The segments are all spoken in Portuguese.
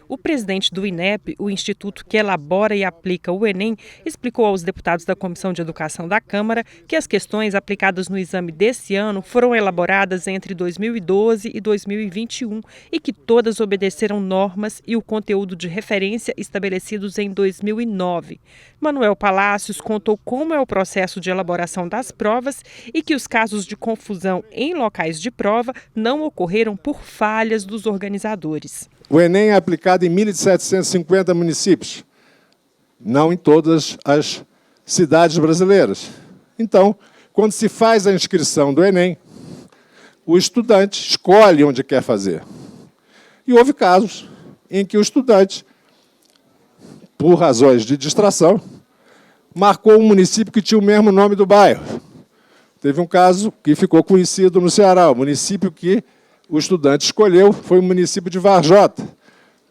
O presidente do INEP, o instituto que elabora e aplica o Enem, explicou aos deputados da Comissão de Educação da Câmara que as questões aplicadas no exame desse ano foram elaboradas entre 2012 e 2021 e que todas obedeceram normas e o conteúdo de referência estabelecidos em 2009. Manuel Palácios contou como é o processo de elaboração das provas e que os casos de confusão em locais de prova não ocorreram por falhas dos organizadores. O Enem é aplicado em 1.750 municípios, não em todas as cidades brasileiras. Então, quando se faz a inscrição do Enem, o estudante escolhe onde quer fazer. E houve casos em que o estudante, por razões de distração, marcou um município que tinha o mesmo nome do bairro. Teve um caso que ficou conhecido no Ceará, o município que o estudante escolheu foi o município de Varjota,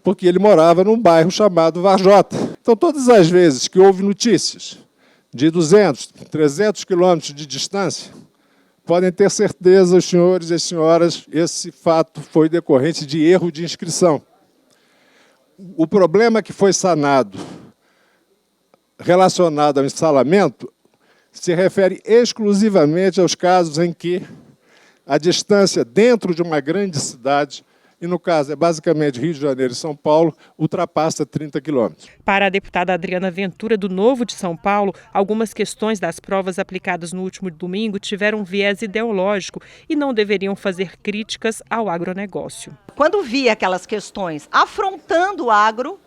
porque ele morava num bairro chamado Varjota. Então, todas as vezes que houve notícias de 200, 300 quilômetros de distância, podem ter certeza, os senhores e as senhoras, esse fato foi decorrente de erro de inscrição. O problema que foi sanado relacionado ao instalamento se refere exclusivamente aos casos em que a distância dentro de uma grande cidade, e no caso é basicamente Rio de Janeiro e São Paulo, ultrapassa 30 quilômetros. Para a deputada Adriana Ventura, do Novo de São Paulo, algumas questões das provas aplicadas no último domingo tiveram viés ideológico e não deveriam fazer críticas ao agronegócio. Quando vi aquelas questões afrontando o agro,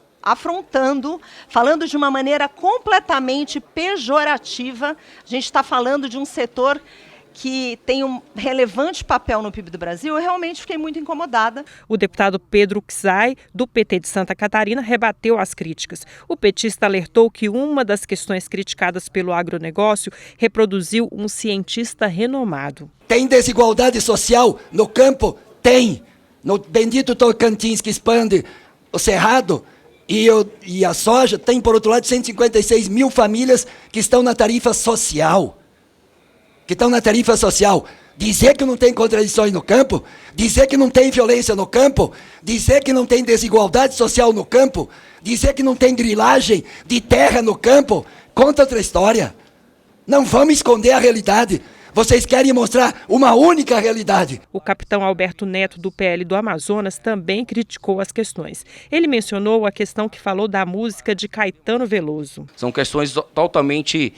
falando de uma maneira completamente pejorativa, a gente está falando de um setor que tem um relevante papel no PIB do Brasil, eu realmente fiquei muito incomodada. O deputado Pedro Xay, do PT de Santa Catarina, rebateu as críticas. O petista alertou que uma das questões criticadas pelo agronegócio reproduziu um cientista renomado. Tem desigualdade social no campo? Tem. No bendito Tocantins, que expande o cerrado e a soja, tem, por outro lado, 156 mil famílias que estão na tarifa social. Dizer que não tem contradições no campo, dizer que não tem violência no campo, dizer que não tem desigualdade social no campo, dizer que não tem grilagem de terra no campo, conta outra história. Não vamos esconder a realidade. Vocês querem mostrar uma única realidade. O capitão Alberto Neto, do PL do Amazonas, também criticou as questões. Ele mencionou a questão que falou da música de Caetano Veloso. São questões totalmente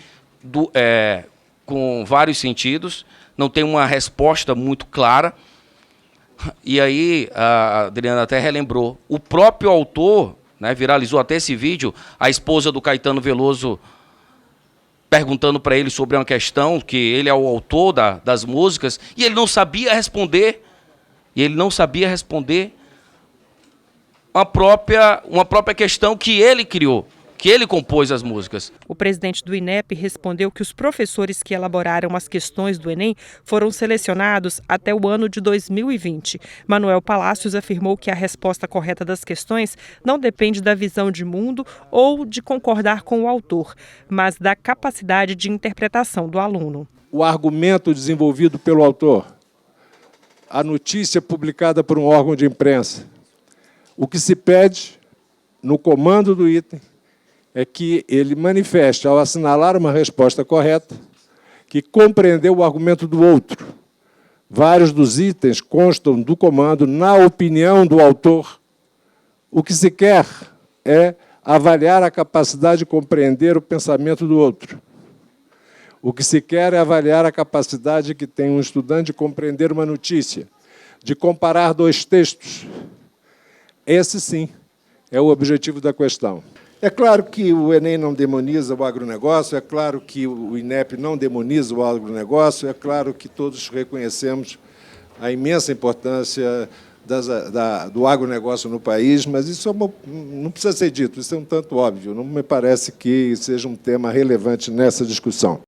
com vários sentidos, não tem uma resposta muito clara. E aí, a Adriana até relembrou, o próprio autor, né, viralizou até esse vídeo, a esposa do Caetano Veloso perguntando para ele sobre uma questão, que ele é o autor das músicas, e ele não sabia responder. Uma própria questão que ele criou, que ele compôs as músicas. O presidente do INEP respondeu que os professores que elaboraram as questões do Enem foram selecionados até o ano de 2020. Manuel Palácios afirmou que a resposta correta das questões não depende da visão de mundo ou de concordar com o autor, mas da capacidade de interpretação do aluno. O argumento desenvolvido pelo autor, a notícia publicada por um órgão de imprensa, o que se pede no comando do item é que ele manifeste, ao assinalar uma resposta correta, que compreendeu o argumento do outro. Vários dos itens constam do comando na opinião do autor. O que se quer é avaliar a capacidade de compreender o pensamento do outro. O que se quer é avaliar a capacidade que tem um estudante de compreender uma notícia, de comparar dois textos. Esse, sim, é o objetivo da questão. É claro que o Enem não demoniza o agronegócio, é claro que o INEP não demoniza o agronegócio, é claro que todos reconhecemos a imensa importância do agronegócio no país, mas isso não precisa ser dito, isso é um tanto óbvio, não me parece que seja um tema relevante nessa discussão.